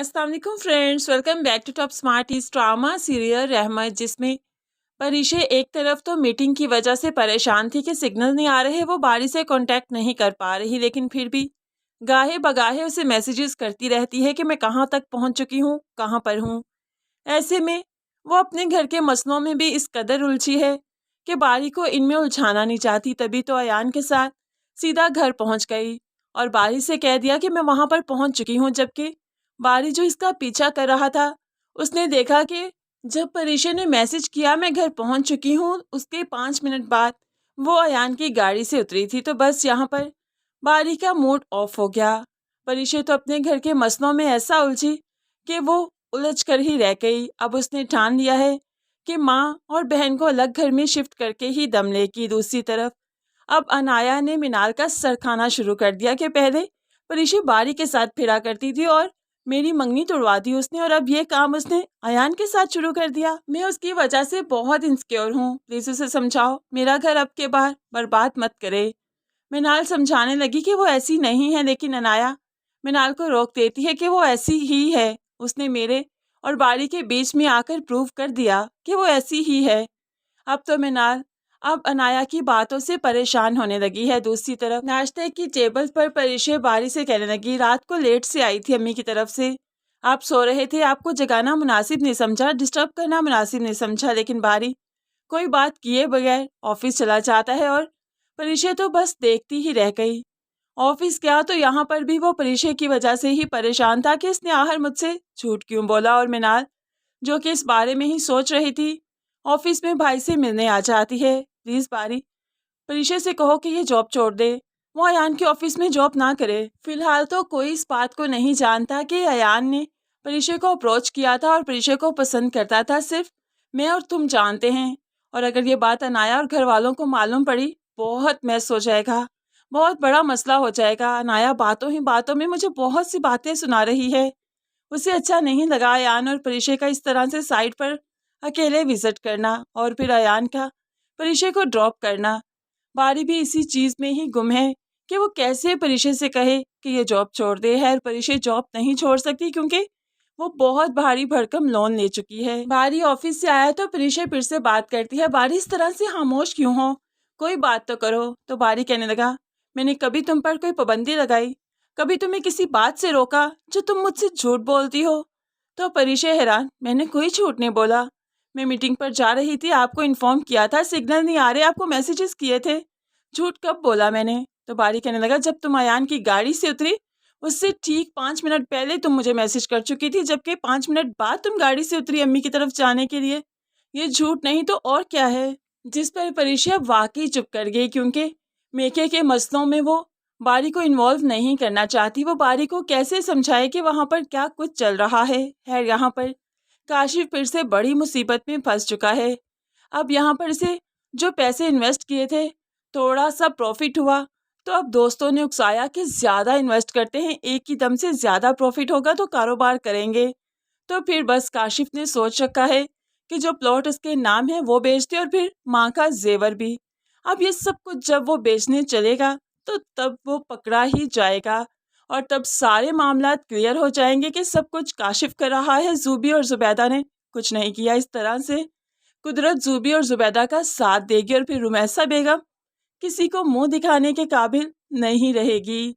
अस्सलाम वालेकुम friends, welcome back to top smart इस ड्रामा सीरियल रहमत, जिसमें परिशे एक तरफ तो मीटिंग की वजह से परेशान थी कि सिग्नल नहीं आ रहे, वो बारी से कांटेक्ट नहीं कर पा रही, लेकिन फिर भी गाहे बगाहे उसे मैसेजेस करती रहती है कि मैं कहाँ तक पहुँच चुकी हूँ, कहाँ पर हूँ। ऐसे में वो अपने घर के मसलों में भी इस कदर उलझी है कि बारी को इनमें उलझाना नहीं चाहती। तभी तो अयान के साथ सीधा घर पहुंच गई और बारी से कह दिया कि मैं वहां पर पहुंच चुकी हूं, जबकि बारी जो इसका पीछा कर रहा था, उसने देखा कि जब परीशा ने मैसेज किया मैं घर पहुंच चुकी हूं, उसके 5 मिनट बाद वो अयान की गाड़ी से उतरी थी। तो बस यहाँ पर बारी का मूड ऑफ हो गया। परीशा तो अपने घर के मसलों में ऐसा उलझी कि वो उलझ कर ही रह गई। अब उसने ठान लिया है कि माँ और बहन को अलग घर में शिफ्ट करके ही दम लेगी। दूसरी तरफ अब अनाया ने मिनाल का सर खाना शुरू कर दिया कि पहले परीशा बारी के साथ फिरा करती थी और मेरी मंगनी तोड़वा दी उसने, और अब ये काम उसने अयान के साथ शुरू कर दिया। मैं उसकी वजह से बहुत इनसिक्योर हूँ, प्लीज उसे समझाओ, मेरा घर अब के बाहर बर्बाद मत करे। मिनाल समझाने लगी कि वो ऐसी नहीं है, लेकिन अनाया मिनाल को रोक देती है कि वो ऐसी ही है। उसने मेरे और बारी के बीच में आकर प्रूव कर दिया कि वो ऐसी ही है। अब तो मिनाल अब अनाया की बातों से परेशान होने लगी है। दूसरी तरफ नाश्ते की टेबल पर परीशा बारी से कहने लगी, रात को लेट से आई थी अम्मी की तरफ से, आप सो रहे थे, आपको जगाना मुनासिब नहीं समझा, डिस्टर्ब करना मुनासिब नहीं समझा, लेकिन बारी कोई बात किए बगैर ऑफिस चला जाता है और परीशा तो बस देखती ही रह गई। ऑफिस गया तो यहाँ पर भी वो परीशा की वजह से ही परेशान था कि इसने आखिर मुझसे झूठ क्यों बोला। और मिनाल जो कि इस बारे में ही सोच रही थी, ऑफिस में भाई से मिलने आ जाती है। प्लीज बारी परीशा से कहो कि ये जॉब छोड़ दे, वो अयान के ऑफिस में जॉब ना करे। फिलहाल तो कोई इस बात को नहीं जानता कि अयान ने परीशा को अप्रोच किया था और परीशा को पसंद करता था, सिर्फ मैं और तुम जानते हैं। और अगर ये बात अनाया और घर वालों को मालूम पड़ी, बहुत मैस हो जाएगा, बहुत बड़ा मसला हो जाएगा। अनाया बातों ही बातों में मुझे बहुत सी बातें सुना रही है। उसे अच्छा नहीं लगा अयान और परीशा का इस तरह से साइड पर अकेले विजिट करना और फिर अयान का परीशा को ड्रॉप करना। बारी भी इसी चीज़ में ही गुम है कि वो कैसे परीशा से कहे कि ये जॉब छोड़ दे है। परीशा जॉब नहीं छोड़ सकती क्योंकि वो बहुत भारी भरकम लोन ले चुकी है। बारी ऑफिस से आया तो परीशा फिर से बात करती है, बारी इस तरह से खामोश क्यों हो, कोई बात तो करो। तो बारी कहने लगा, मैंने कभी तुम पर कोई पाबंदी लगाई, कभी तुम्हें किसी बात से रोका जो तुम मुझसे झूठ बोलती हो? तो परीशा हैरान, मैंने कोई झूठ नहीं बोला, मैं मीटिंग पर जा रही थी, आपको इन्फॉर्म किया था, सिग्नल नहीं आ रहे, आपको मैसेजेस किए थे, झूठ कब बोला मैंने? तो बारी कहने लगा, जब तुम अयान की गाड़ी से उतरी उससे ठीक 5 मिनट पहले तुम मुझे मैसेज कर चुकी थी, जबकि 5 मिनट बाद तुम गाड़ी से उतरी अम्मी की तरफ जाने के लिए। ये झूठ नहीं तो और क्या है? जिस पर परीशा वाकई चुप कर गई, क्योंकि मेके के मसलों में वो बारी को इन्वॉल्व नहीं करना चाहती। वो बारी को कैसे समझाए कि वहाँ पर क्या कुछ चल रहा है। यहाँ पर काशिफ फिर से बड़ी मुसीबत में फंस चुका है। अब यहाँ पर से जो पैसे इन्वेस्ट किए थे, थोड़ा सा प्रॉफिट हुआ तो अब दोस्तों ने उकसाया कि ज़्यादा इन्वेस्ट करते हैं, एक ही दम से ज़्यादा प्रॉफिट होगा तो कारोबार करेंगे। तो फिर बस काशिफ ने सोच रखा है कि जो प्लॉट उसके नाम है वो बेच दे और फिर माँ का जेवर भी। अब ये सब कुछ जब वो बेचने चलेगा तो तब वो पकड़ा ही जाएगा और तब सारे मामला क्लियर हो जाएंगे कि सब कुछ काशिफ कर रहा है, जूबी और जुबैदा ने कुछ नहीं किया। इस तरह से कुदरत जूबी और जुबैदा का साथ देगी और फिर रुमैसा बेगम किसी को मुंह दिखाने के काबिल नहीं रहेगी।